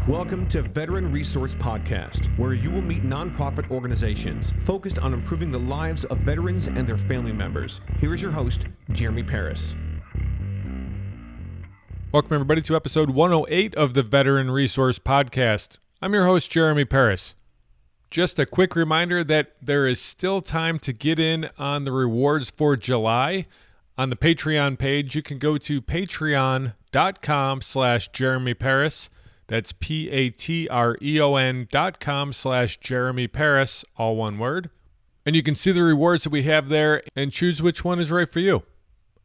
Welcome to Veteran Resource Podcast, where you will meet nonprofit organizations focused on improving the lives of veterans and their family members. Here is your host, Jeremy Paris. Welcome, everybody, to episode 108 of the Veteran Resource Podcast. I'm your host, Jeremy Paris. Just a quick reminder that there is still time to get in on the rewards for July. On the Patreon page, you can go to patreon.com/Jeremy Paris. That's patreon.com/Jeremy Paris, all one word. And you can see the rewards that we have there and choose which one is right for you.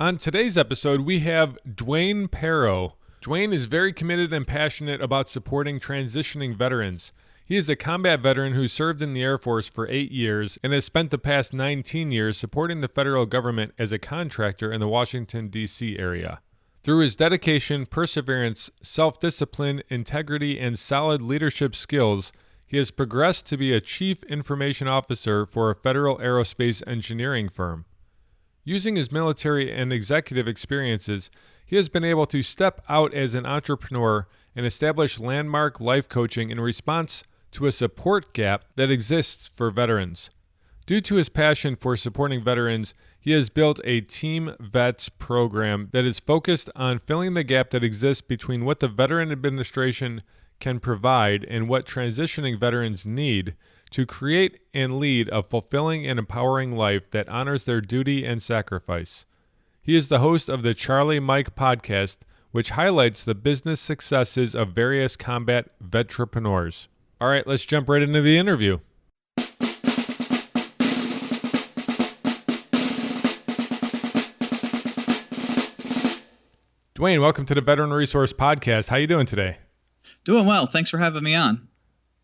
On today's episode, we have Dwayne Paro. Dwayne is very committed and passionate about supporting transitioning veterans. He is a combat veteran who served in the Air Force for 8 years and has spent the past 19 years supporting the federal government as a contractor in the Washington, D.C. area. Through his dedication, perseverance, self-discipline, integrity, and solid leadership skills, he has progressed to be a Chief Information Officer for a Federal Aerospace Engineering firm. Using his military and executive experiences, he has been able to step out as an entrepreneur and establish landmark life coaching in response to a support gap that exists for veterans. Due to his passion for supporting veterans, he has built a T.E.A.M Vets program that is focused on filling the gap that exists between what the Veteran Administration can provide and what transitioning veterans need to create and lead a fulfilling and empowering life that honors their duty and sacrifice. He is the host of the Charlie Mike podcast, which highlights the business successes of various combat veteranpreneurs. All right, let's jump right into the interview. Dwayne, welcome to the Veteran Resource Podcast. How you doing today? Doing well. Thanks for having me on.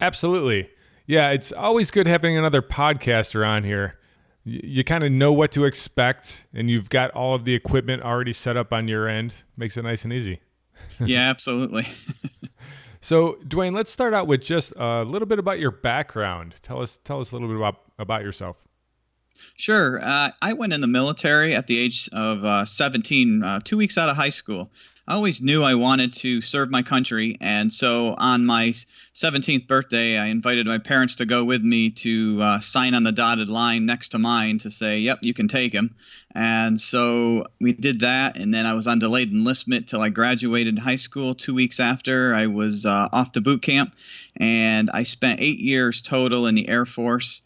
Absolutely. Yeah, it's always good having another podcaster on here. You kind of know what to expect, and you've got all of the equipment already set up on your end. Makes it nice and easy. Yeah, absolutely. So, Dwayne, let's start out with just a little bit about your background. Tell us a little bit about yourself. Sure. I went in the military at the age of 17, 2 weeks out of high school. I always knew I wanted to serve my country, and so on my 17th birthday, I invited my parents to go with me to sign on the dotted line next to mine to say, yep, you can take him. And so we did that, and then I was on delayed enlistment till I graduated high school. 2 weeks after, I was off to boot camp, and I spent 8 years total in the Air Force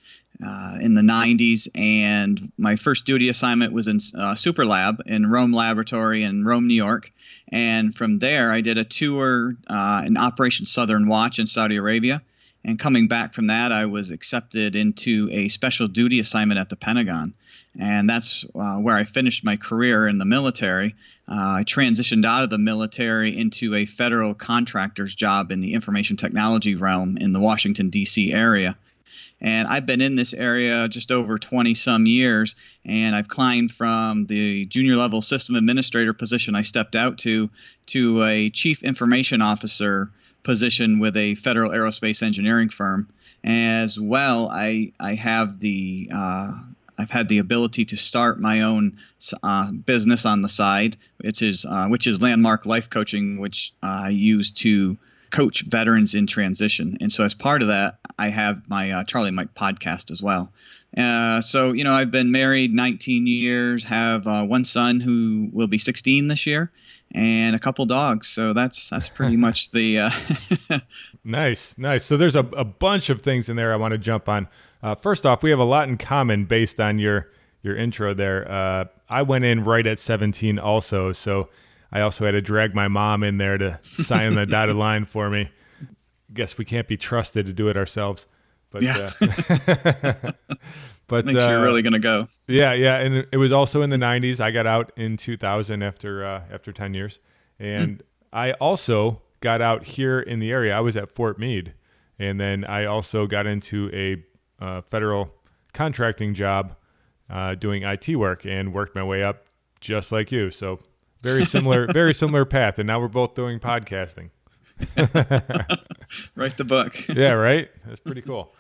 in the 90s, and my first duty assignment was in Super Lab in Rome Laboratory in Rome, New York. And from there, I did a tour in Operation Southern Watch in Saudi Arabia. And coming back from that, I was accepted into a special duty assignment at the Pentagon. And that's where I finished my career in the military. I transitioned out of the military into a federal contractor's job in the information technology realm in the Washington, D.C. area. And I've been in this area just over 20 some years, and I've climbed from the junior level system administrator position I stepped out to a chief information officer position with a Federal Aerospace Engineering firm. As well, I've had the ability to start my own business on the side, which is Landmark Life Coaching, which I use to coach veterans in transition. And so as part of that, I have my Charlie Mike podcast as well. So, I've been married 19 years, have one son who will be 16 this year, and a couple dogs. So that's pretty much the... Nice. So there's a bunch of things in there I want to jump on. First off, we have a lot in common based on your intro there. I went in right at 17 also, so I also had to drag my mom in there to sign the dotted line for me. Guess we can't be trusted to do it ourselves. But yeah. But makes you're really gonna go. Yeah, and it was also in the 90s. I got out in 2000 after 10 years, and I also got out here in the area. I was at Fort Meade, and then I also got into a federal contracting job doing IT work and worked my way up just like you. So very similar path, and now we're both doing podcasting. Write the book. Yeah, right? That's pretty cool.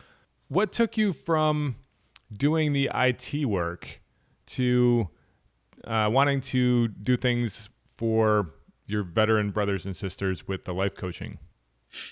What took you from doing the IT work to wanting to do things for your veteran brothers and sisters with the life coaching?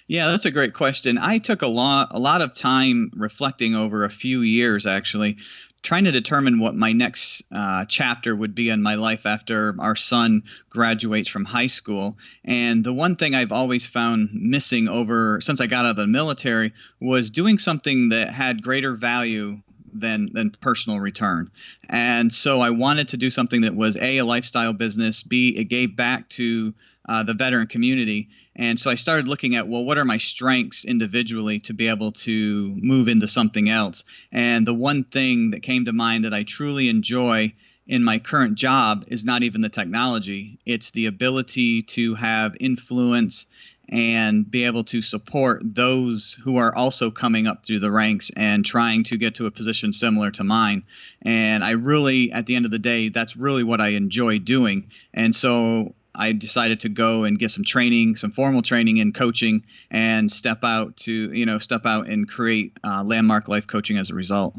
Yeah, that's a great question. I took a lot of time reflecting over a few years, actually, trying to determine what my next chapter would be in my life after our son graduates from high school. And the one thing I've always found missing over since I got out of the military was doing something that had greater value than personal return. And so I wanted to do something that was a lifestyle business, b, it gave back to the veteran community. And so I started looking at, well, what are my strengths individually to be able to move into something else? And the one thing that came to mind that I truly enjoy in my current job is not even the technology. It's the ability to have influence and be able to support those who are also coming up through the ranks and trying to get to a position similar to mine. And I really, at the end of the day, that's really what I enjoy doing. And so I decided to go and get some training, some formal training in coaching, and step out and create Landmark Life Coaching as a result.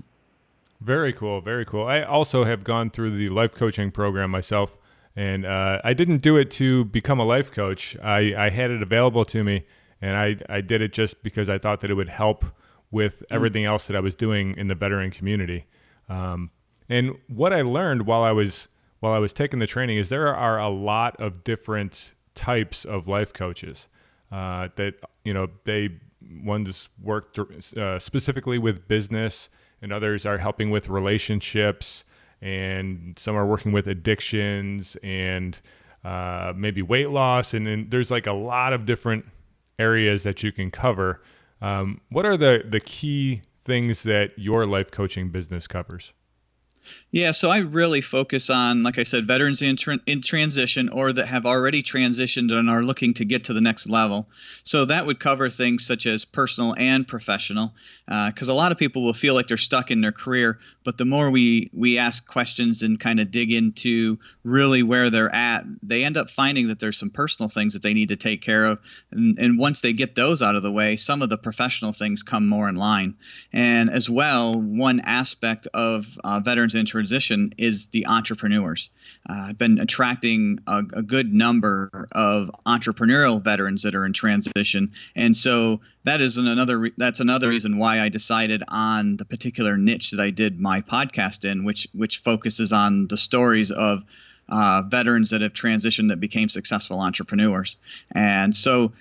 Very cool. Very cool. I also have gone through the life coaching program myself, and I didn't do it to become a life coach. I had it available to me, and I did it just because I thought that it would help with everything else that I was doing in the veteran community. And what I learned while I was taking the training is there are a lot of different types of life coaches that, ones work specifically with business, and others are helping with relationships, and some are working with addictions and maybe weight loss. And there's like a lot of different areas that you can cover. What are the key things that your life coaching business covers? Yeah, so I really focus on, like I said, veterans in transition or that have already transitioned and are looking to get to the next level. So that would cover things such as personal and professional, because a lot of people will feel like they're stuck in their career. But the more we ask questions and kind of dig into really where they're at, they end up finding that there's some personal things that they need to take care of. And once they get those out of the way, some of the professional things come more in line. And as well, one aspect of veterans in transition is the entrepreneurs. I've been attracting a good number of entrepreneurial veterans that are in transition, and so that's another reason why I decided on the particular niche that I did my podcast in, which focuses on the stories of veterans that have transitioned that became successful entrepreneurs. And so,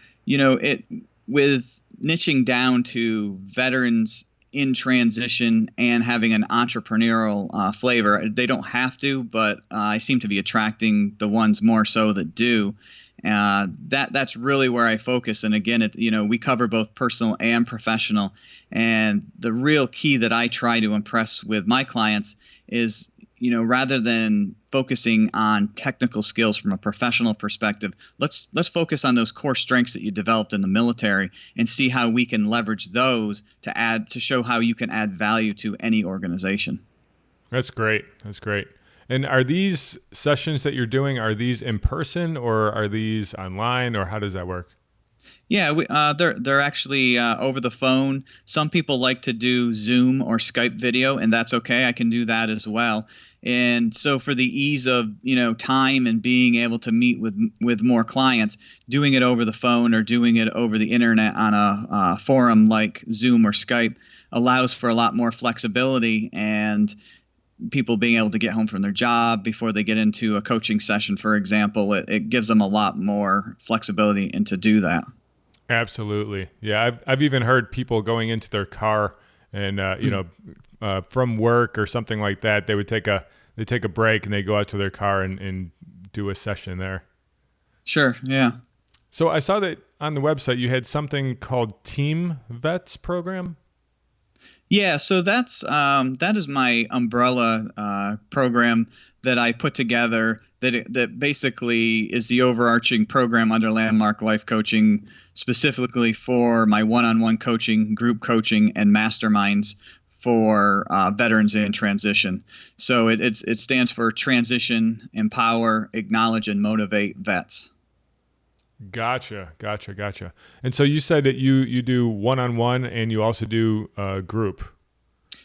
with niching down to veterans in transition and having an entrepreneurial flavor, they don't have to, but I seem to be attracting the ones more so that do. That's really where I focus. And again, we cover both personal and professional. And the real key that I try to impress with my clients is, rather than focusing on technical skills from a professional perspective, let's focus on those core strengths that you developed in the military and see how we can leverage those to show how you can add value to any organization. That's great. And are these sessions that you're doing, are these in person or are these online, or how does that work? Yeah, they're actually over the phone. Some people like to do Zoom or Skype video, and that's okay. I can do that as well. And so for the ease of, time and being able to meet with more clients, doing it over the phone or doing it over the internet on a forum like Zoom or Skype allows for a lot more flexibility, and people being able to get home from their job before they get into a coaching session, for example, it gives them a lot more flexibility and to do that. Absolutely. Yeah. I've even heard people going into their car and, from work or something like that, they take a break and they go out to their car and do a session there. Sure. Yeah. So I saw that on the website you had something called T.E.A.M Vets program. Yeah. So that is my umbrella program that I put together that basically is the overarching program under Landmark Life Coaching, specifically for my one-on-one coaching, group coaching, and masterminds for veterans in transition. So it stands for Transition, Empower, Acknowledge, and Motivate Vets. Gotcha. And so you said that you do one-on-one and you also do group.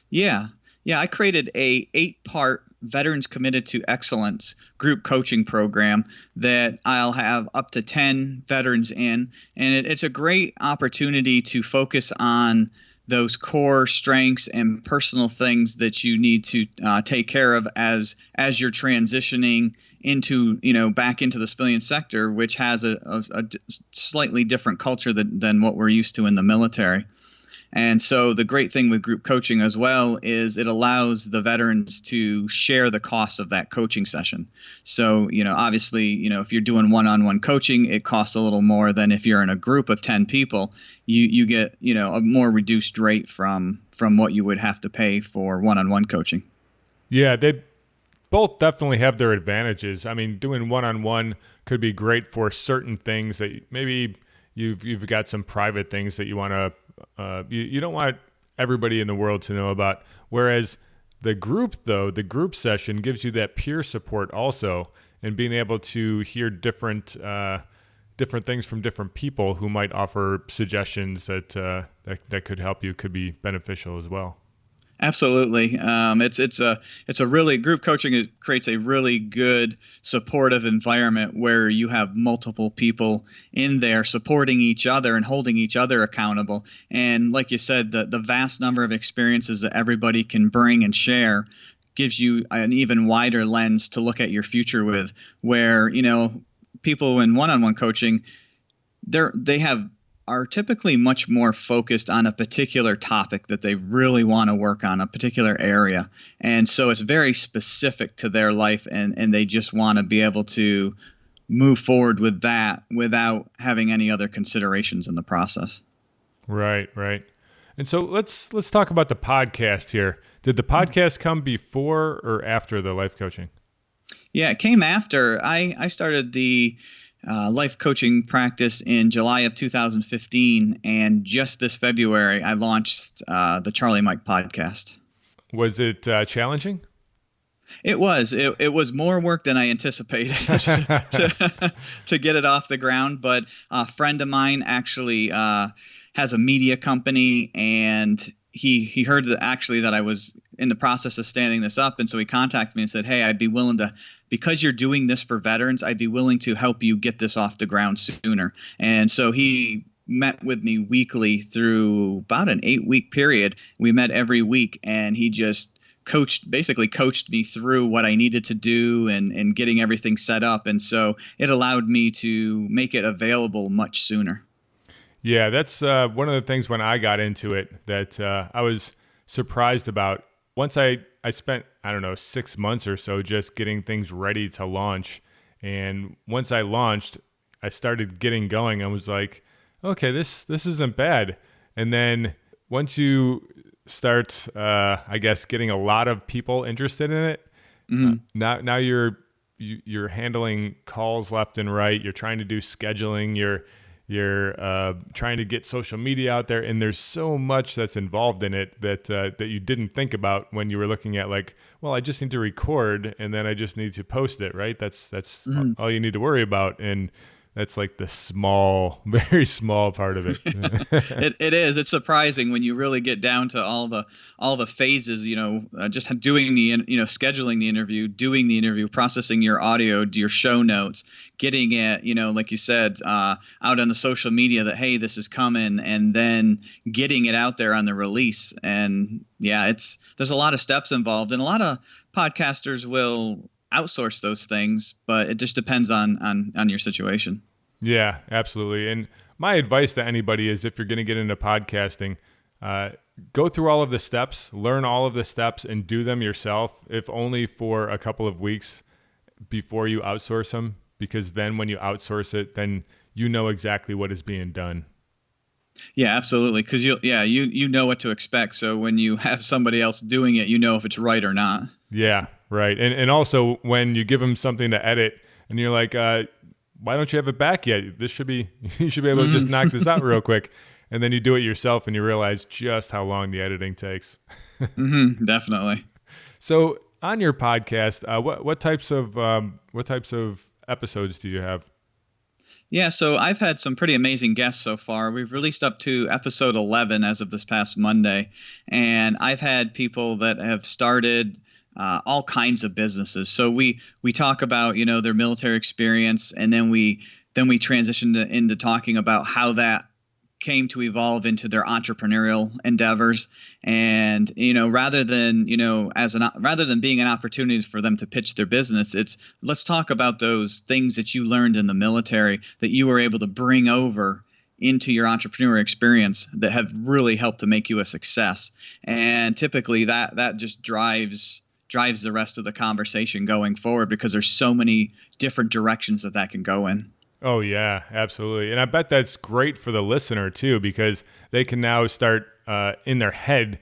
Yeah. I created a 8-part Veterans Committed to Excellence group coaching program that I'll have up to 10 veterans in. And it's a great opportunity to focus on those core strengths and personal things that you need to take care of as you're transitioning into, back into the civilian sector, which has a slightly different culture than what we're used to in the military. And so the great thing with group coaching as well is it allows the veterans to share the cost of that coaching session. So, obviously, if you're doing one-on-one coaching, it costs a little more than if you're in a group of 10 people. You get, a more reduced rate from what you would have to pay for one-on-one coaching. Yeah, they both definitely have their advantages. I mean, doing one-on-one could be great for certain things that maybe you've got some private things that you want to you don't want everybody in the world to know about. Whereas the group session gives you that peer support also, and being able to hear different things from different people who might offer suggestions that could help you, could be beneficial as well. Absolutely. It's a really group coaching. It creates a really good supportive environment where you have multiple people in there supporting each other and holding each other accountable. And like you said, the vast number of experiences that everybody can bring and share gives you an even wider lens to look at your future with, where, people in one-on-one coaching, they are typically much more focused on a particular topic that they really want to work on, a particular area. And so it's very specific to their life, and they just want to be able to move forward with that without having any other considerations in the process. Right. And so let's talk about the podcast here. Did the podcast come before or after the life coaching? Yeah, it came after. I started the life coaching practice in July of 2015, and just this February I launched the Charlie Mike podcast. Was it challenging? It was. It was more work than I anticipated to get it off the ground, but a friend of mine actually has a media company, and he heard that I was in the process of standing this up, and so he contacted me and said, "Hey, I'd be willing to, because you're doing this for veterans, I'd be willing to help you get this off the ground sooner." And so he met with me weekly through about an 8-week period. We met every week, and he just coached me through what I needed to do and getting everything set up. And so it allowed me to make it available much sooner. Yeah, that's one of the things when I got into it that I was surprised about. Once I spent, 6 months or so just getting things ready to launch. And once I launched, I started getting going. I was like, okay, this isn't bad. And then once you start, getting a lot of people interested in it, now you're handling calls left and right. You're trying to do scheduling. You're trying to get social media out there, and there's so much that's involved in it that you didn't think about when you were looking at, like, well, I just need to record and then I just need to post it, right? That's all you need to worry about, and that's like the very small part of it. It is. It's surprising when you really get down to all the phases. Just doing scheduling the interview, doing the interview, processing your audio, your show notes, getting it, like you said, out on the social media that, hey, this is coming, and then getting it out there on the release. And yeah, there's a lot of steps involved, and a lot of podcasters will outsource those things, but it just depends on your situation. Yeah, absolutely. And my advice to anybody is, if you're going to get into podcasting, go through all of the steps, learn all of the steps, and do them yourself, if only for a couple of weeks before you outsource them, because then when you outsource it, then you know exactly what is being done. Yeah, absolutely. Because you know what to expect. So when you have somebody else doing it, you know if it's right or not. Yeah, right. And also when you give them something to edit and you're like, why don't you have it back yet? You should be able to just knock this out real quick. And then you do it yourself and you realize just how long the editing takes. Definitely. So on your podcast, what types of episodes do you have? Yeah, so I've had some pretty amazing guests so far. We've released up to episode 11 as of this past Monday, and I've had people that have started all kinds of businesses. So we talk about, their military experience, and then we transition into talking about how that came to evolve into their entrepreneurial endeavors. And, rather than being an opportunity for them to pitch their business, let's talk about those things that you learned in the military that you were able to bring over into your entrepreneur experience that have really helped to make you a success. And typically that just drives the rest of the conversation going forward, because there's so many different directions that can go in. Oh, yeah, absolutely. And I bet that's great for the listener, too, because they can now start in their head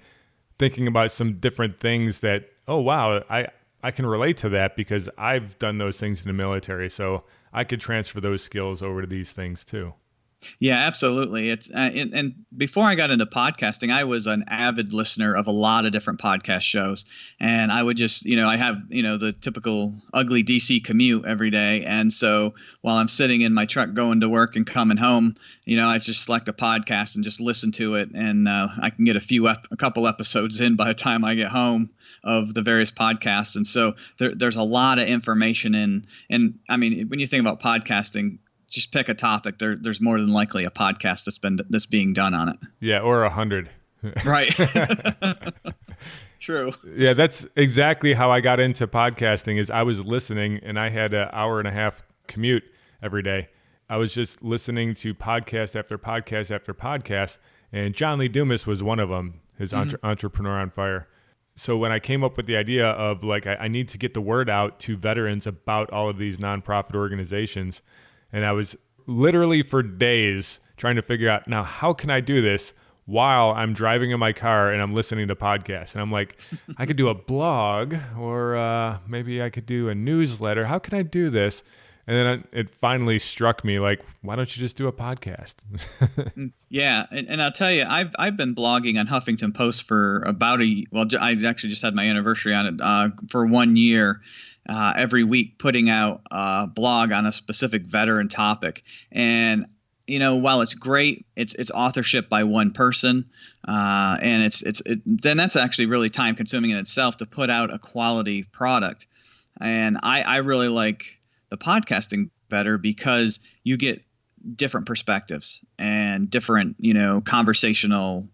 thinking about some different things that, oh, wow, I can relate to that because I've done those things in the military. So I could transfer those skills over to these things, too. Yeah, absolutely. It's and before I got into podcasting, I was an avid listener of a lot of different podcast shows, and I would just, I have, the typical ugly DC commute every day, and so while I'm sitting in my truck going to work and coming home, I just select a podcast and just listen to it, and I can get a couple episodes in by the time I get home of the various podcasts, and so there's a lot of information in, and I mean, when you think about podcasting, just pick a topic. There's more than likely a podcast that's being done on it. Yeah, or 100. Right. True. Yeah, that's exactly how I got into podcasting. Is I was listening, and I had an hour and a half commute every day. I was just listening to podcast after podcast after podcast, and John Lee Dumas was one of them. His Entrepreneur on Fire. So when I came up with the idea of I need to get the word out to veterans about all of these nonprofit organizations. And I was literally for days trying to figure out, now, how can I do this while I'm driving in my car and I'm listening to podcasts? And I'm like, I could do a blog, or maybe I could do a newsletter. How can I do this? And then it finally struck me, why don't you just do a podcast? Yeah. And I'll tell you, I've been blogging on Huffington Post for about I actually just had my anniversary on it for 1 year. Every week, putting out a blog on a specific veteran topic. And, while it's great, it's authorship by one person. And then that's actually really time consuming in itself to put out a quality product. And I really like the podcasting better because you get different perspectives and different, conversational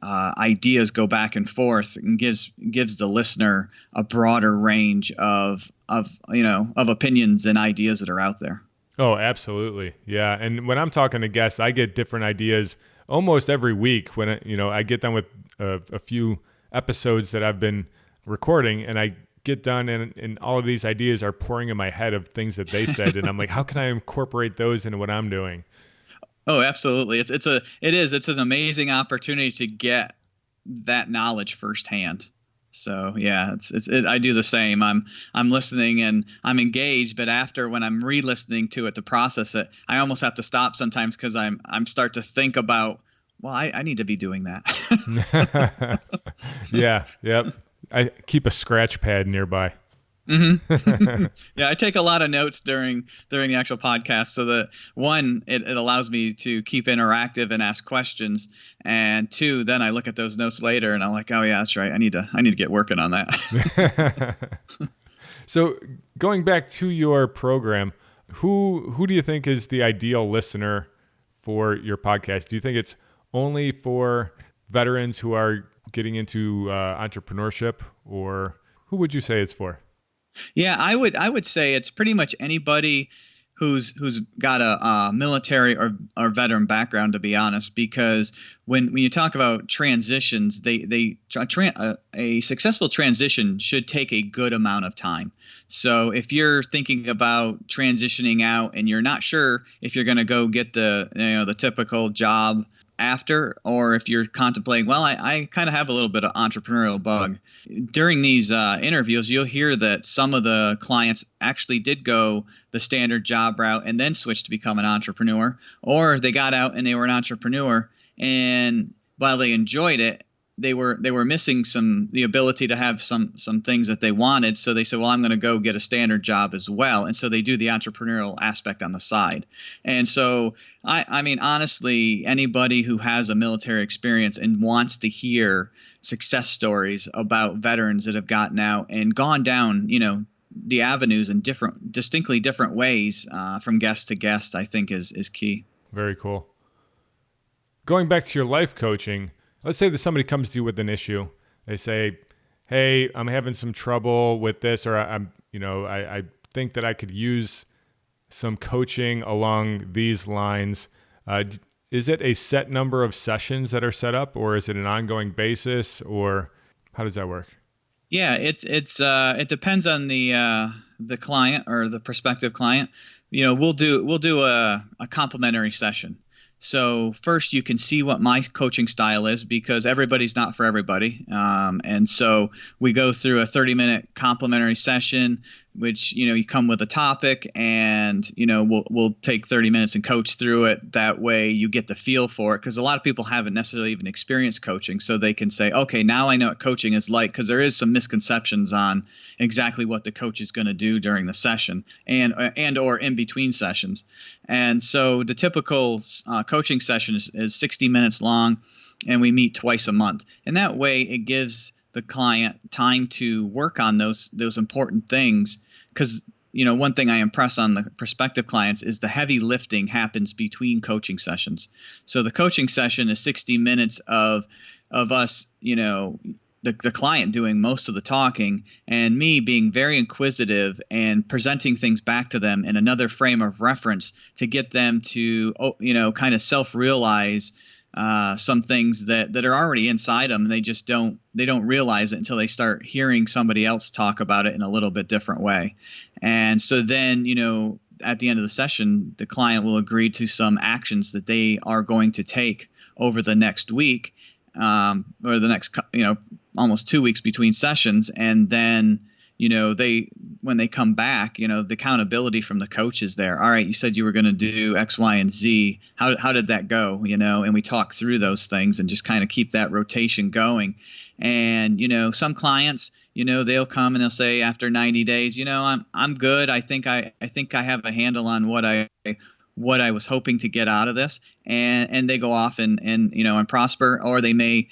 ideas go back and forth, and gives the listener a broader range of opinions and ideas that are out there. Oh, absolutely. Yeah. And when I'm talking to guests, I get different ideas almost every week when I get done with a few episodes that I've been recording, and I get done and all of these ideas are pouring in my head of things that they said. And I'm like, how can I incorporate those into what I'm doing? Oh, absolutely. It's an amazing opportunity to get that knowledge firsthand. So yeah, I do the same. I'm listening and I'm engaged, but after, when I'm re-listening to it to process it, I almost have to stop sometimes because I'm start to think about, well, I need to be doing that. Yeah. Yep. I keep a scratch pad nearby. Mm-hmm. Yeah, I take a lot of notes during the actual podcast, so that one, it allows me to keep interactive and ask questions, and two, then I look at those notes later and I'm like, oh yeah, that's right, I need to get working on that. So going back to your program, who do you think is the ideal listener for your podcast? Do you think it's only for veterans who are getting into entrepreneurship, or who would you say it's for? Yeah, I would say it's pretty much anybody who's got a military or veteran background, to be honest, because when you talk about transitions, a successful transition should take a good amount of time. So if you're thinking about transitioning out and you're not sure if you're going to go get the typical job after, or if you're contemplating, well, I kind of have a little bit of entrepreneurial bug. During these interviews, you'll hear that some of the clients actually did go the standard job route and then switched to become an entrepreneur, or they got out and they were an entrepreneur, and while they enjoyed it, they were missing the ability to have some things that they wanted. So they said, well, I'm going to go get a standard job as well. And so they do the entrepreneurial aspect on the side. And so I mean, honestly, anybody who has a military experience and wants to hear success stories about veterans that have gotten out and gone down, the avenues in distinctly different ways from guest to guest, I think is key. Very cool. Going back to your life coaching, let's say that somebody comes to you with an issue. They say, hey, I'm having some trouble with this, or I think that I could use some coaching along these lines. Is it a set number of sessions that are set up, or is it an ongoing basis, or how does that work? Yeah, it depends on the client or the prospective client. We'll do a complimentary session. So first, you can see what my coaching style is, because everybody's not for everybody. And so we go through a 30-minute complimentary session, which, you come with a topic, and, we'll take 30 minutes and coach through it. That way you get the feel for it, because a lot of people haven't necessarily even experienced coaching. So they can say, okay, now I know what coaching is like, because there is some misconceptions on exactly what the coach is going to do during the session and or in between sessions. And so the typical coaching session is 60 minutes long, and we meet twice a month. And that way it gives the client time to work on those important things, because one thing I impress on the prospective clients is the heavy lifting happens between coaching sessions. So the coaching session is 60 minutes of us, the client doing most of the talking, and me being very inquisitive and presenting things back to them in another frame of reference to get them to, kind of self-realize some things that are already inside them. They just don't realize it until they start hearing somebody else talk about it in a little bit different way. And so then, at the end of the session, the client will agree to some actions that they are going to take over the next week, or the next, almost 2 weeks between sessions. And then, when they come back, the accountability from the coach is there. All right, you said you were going to do X, Y, and Z. How did that go? And we talk through those things and just kind of keep that rotation going. And, some clients, they'll come and they'll say after 90 days, I'm good. I think I have a handle on what I was hoping to get out of this, and they go off and prosper, or they may,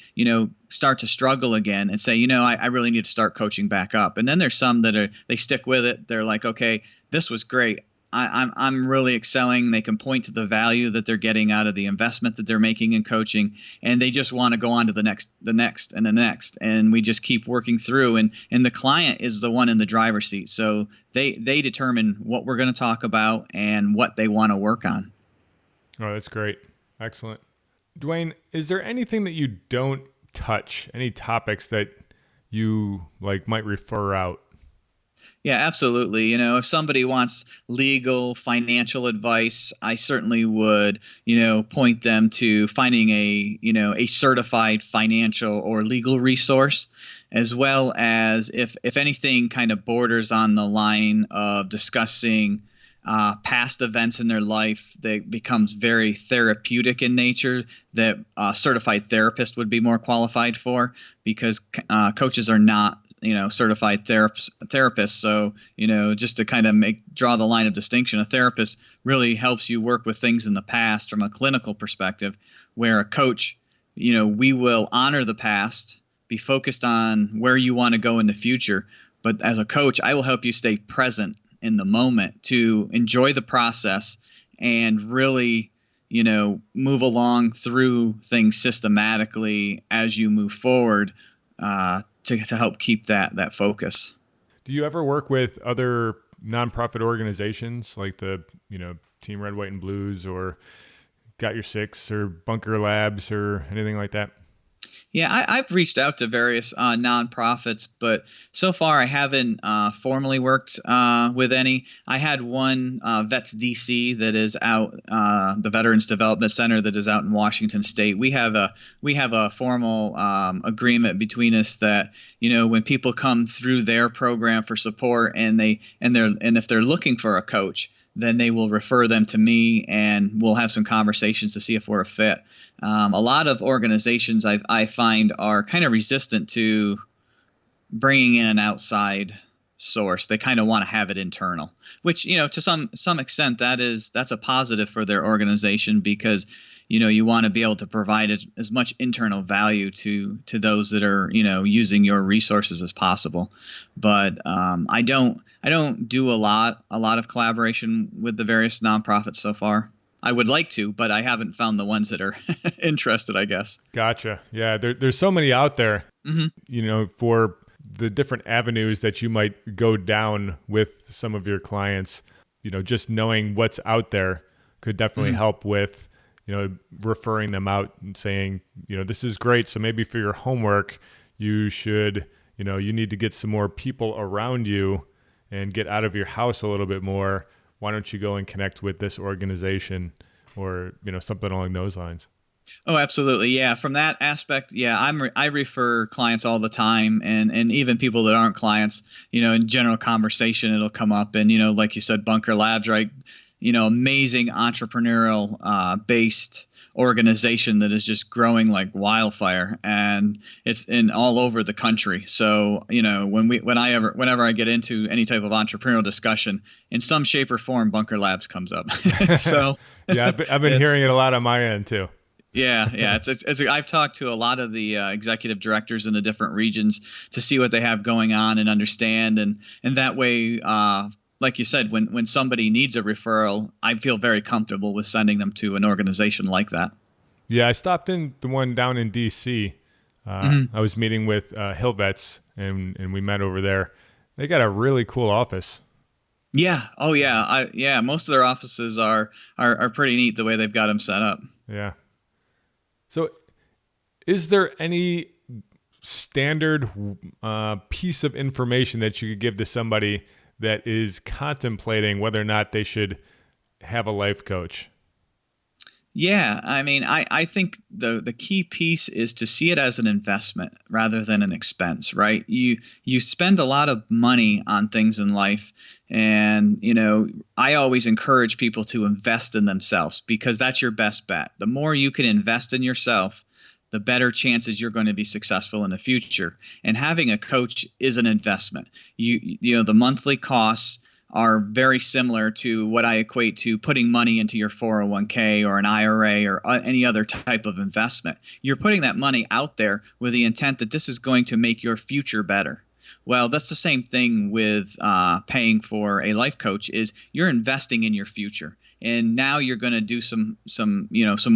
start to struggle again and say, I really need to start coaching back up. And then there's some that they stick with it. They're like, okay, this was great. I'm really excelling. They can point to the value that they're getting out of the investment that they're making in coaching, and they just want to go on to the next, and the next. And we just keep working through, and the client is the one in the driver's seat. So they determine what we're going to talk about and what they want to work on. Oh, that's great. Excellent. Dwayne, is there anything that you don't touch, any topics that you might refer out? Yeah, absolutely. If somebody wants legal, financial advice, I certainly would, point them to finding a certified financial or legal resource, as well as if anything kind of borders on the line of discussing past events in their life that becomes very therapeutic in nature, that a certified therapist would be more qualified for, because coaches are not certified therapists. So, just to kind of draw the line of distinction, a therapist really helps you work with things in the past from a clinical perspective, where a coach, we will honor the past, be focused on where you want to go in the future. But as a coach, I will help you stay present in the moment to enjoy the process and really, move along through things systematically as you move forward, to help keep that focus. Do you ever work with other nonprofit organizations like the, Team Red, White, and Blues, or Got Your Six, or Bunker Labs, or anything like that? Yeah, I've reached out to various nonprofits, but so far I haven't formally worked with any. I had one, Vets DC, that is out, the Veterans Development Center that is out in Washington State. We have a formal agreement between us that, when people come through their program for support, and if they're looking for a coach, then they will refer them to me, and we'll have some conversations to see if we're a fit. A lot of organizations I find are kind of resistant to bringing in an outside source. They kind of want to have it internal, which, to some extent that's a positive for their organization, because you want to be able to provide as much internal value to those that are using your resources as possible. But I don't do a lot of collaboration with the various nonprofits so far. I would like to, but I haven't found the ones that are interested, I guess. Gotcha. Yeah, there's so many out there, for the different avenues that you might go down with some of your clients. Just knowing what's out there could definitely help with, referring them out and saying, this is great. So maybe for your homework, you should, you need to get some more people around you and get out of your house a little bit more. Why don't you go and connect with this organization, or, something along those lines? Oh, absolutely. Yeah. From that aspect, yeah, I refer clients all the time, and even people that aren't clients, in general conversation, it'll come up. And, like you said, Bunker Labs, right? Amazing entrepreneurial based organization that is just growing like wildfire, and it's all over the country. So, whenever I get into any type of entrepreneurial discussion, in some shape or form, Bunker Labs comes up. So yeah, I've been hearing it a lot on my end too. Yeah. I've talked to a lot of the executive directors in the different regions to see what they have going on and understand, and that way, like you said, when somebody needs a referral, I feel very comfortable with sending them to an organization like that. Yeah, I stopped in the one down in D.C. I was meeting with Hill Vets, and we met over there. They got a really cool office. Yeah. Oh, yeah. Most of their offices are pretty neat the way they've got them set up. Yeah. So is there any standard piece of information that you could give to somebody that is contemplating whether or not they should have a life coach? Yeah, I mean, I think the key piece is to see it as an investment rather than an expense, right? You spend a lot of money on things in life, and I always encourage people to invest in themselves, because that's your best bet. The more you can invest in yourself, the better chances you're going to be successful in the future. And having a coach is an investment. The monthly costs are very similar to what I equate to putting money into your 401k or an IRA or any other type of investment. You're putting that money out there with the intent that this is going to make your future better. Well, that's the same thing with paying for a life coach. Is you're investing in your future, and now you're going to do some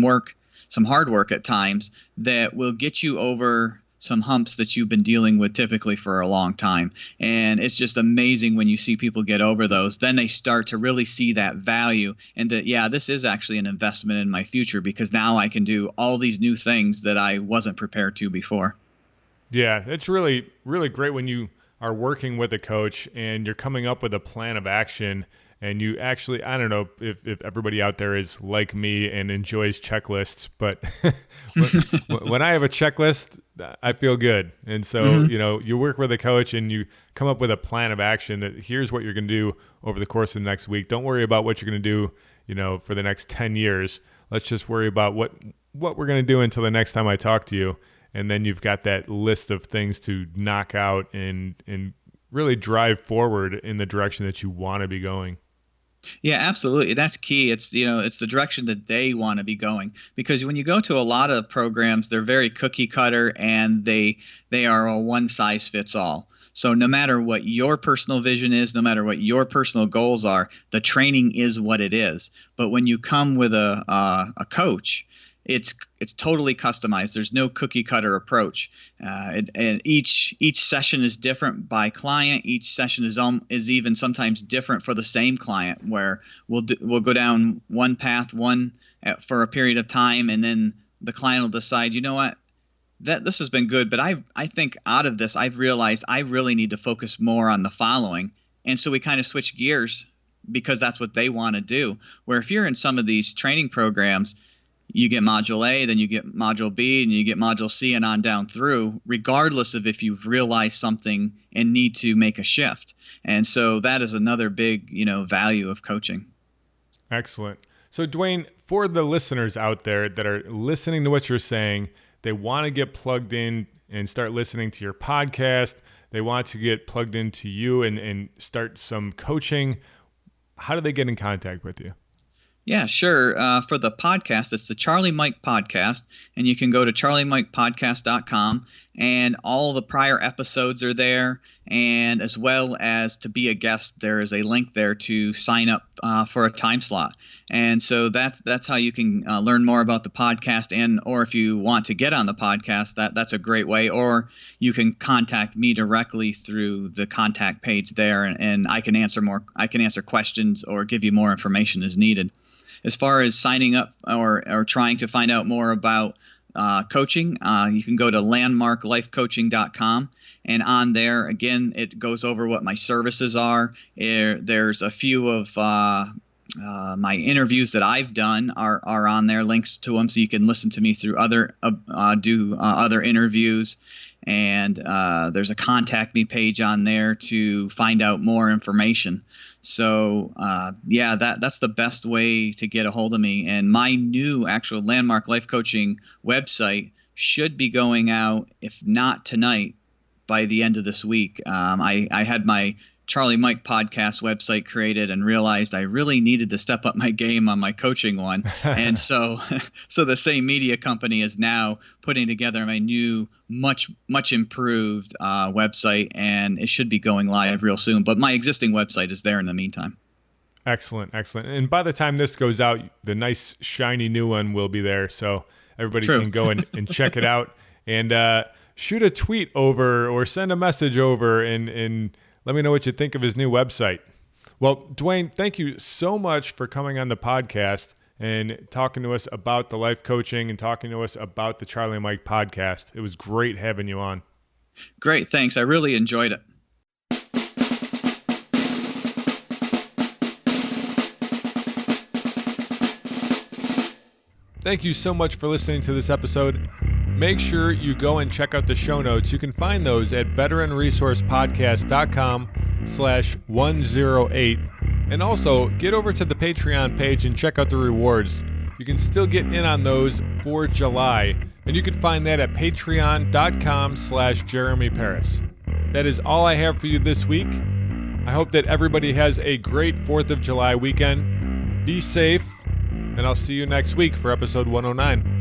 work, some hard work at times that will get you over some humps that you've been dealing with typically for a long time. And it's just amazing when you see people get over those. Then they start to really see that value, and that, yeah, this is actually an investment in my future, because now I can do all these new things that I wasn't prepared to before. Yeah, it's really, really great when you are working with a coach and you're coming up with a plan of action. And you actually, I don't know if everybody out there is like me and enjoys checklists, but when I have a checklist, I feel good. And so, you work with a coach and you come up with a plan of action that here's what you're going to do over the course of the next week. Don't worry about what you're going to do, for the next 10 years. Let's just worry about what we're going to do until the next time I talk to you. And then you've got that list of things to knock out and really drive forward in the direction that you want to be going. Yeah, absolutely. That's key. It's the direction that they want to be going, because when you go to a lot of programs, they're very cookie cutter, and they are a one size fits all. So no matter what your personal vision is, no matter what your personal goals are, the training is what it is. But when you come with a coach, it's totally customized. There's no cookie cutter approach, and each session is different by client. Each session is even sometimes different for the same client, where we'll go down one path for a period of time, and then the client will decide, you know what, this has been good, but I think out of this I've realized I really need to focus more on the following, and so we kind of switch gears because that's what they want to do. Where if you're in some of these training programs, you get module A, then you get module B, and you get module C, and on down through, regardless of if you've realized something and need to make a shift. And so that is another big, value of coaching. Excellent. So Dwayne, for the listeners out there that are listening to what you're saying, they want to get plugged in and start listening to your podcast. They want to get plugged into you and start some coaching. How do they get in contact with you? Yeah, sure. For the podcast, it's the Charlie Mike Podcast, and you can go to charliemikepodcast.com, and all the prior episodes are there, and as well as to be a guest, there is a link there to sign up for a time slot. And so that's how you can learn more about the podcast, or if you want to get on the podcast, that's a great way. Or you can contact me directly through the contact page there, and I can answer questions or give you more information as needed. As far as signing up or trying to find out more about coaching, you can go to landmarklifecoaching.com. And on there, again, it goes over what my services are. There's a few of my interviews that I've done are on there, links to them, so you can listen to me through other interviews. And there's a contact me page on there to find out more information. So, that's the best way to get a hold of me. And my new actual Landmark Life Coaching website should be going out, if not tonight, by the end of this week. I had my Charlie Mike podcast website created and realized I really needed to step up my game on my coaching one. And so the same media company is now putting together my new, much improved website, and it should be going live real soon. But my existing website is there in the meantime. Excellent. And by the time this goes out, the nice, shiny new one will be there. So everybody can go and check it out, and shoot a tweet over or send a message over and let me know what you think of his new website. Well, Dwayne, thank you so much for coming on the podcast and talking to us about the life coaching and talking to us about the Charlie and Mike podcast. It was great having you on. Great. Thanks. I really enjoyed it. Thank you so much for listening to this episode. Make sure you go and check out the show notes. You can find those at veteranresourcepodcast.com/108. And also get over to the Patreon page and check out the rewards. You can still get in on those for July. And you can find that at patreon.com/Jeremy Paris. That is all I have for you this week. I hope that everybody has a great 4th of July weekend. Be safe, and I'll see you next week for episode 109.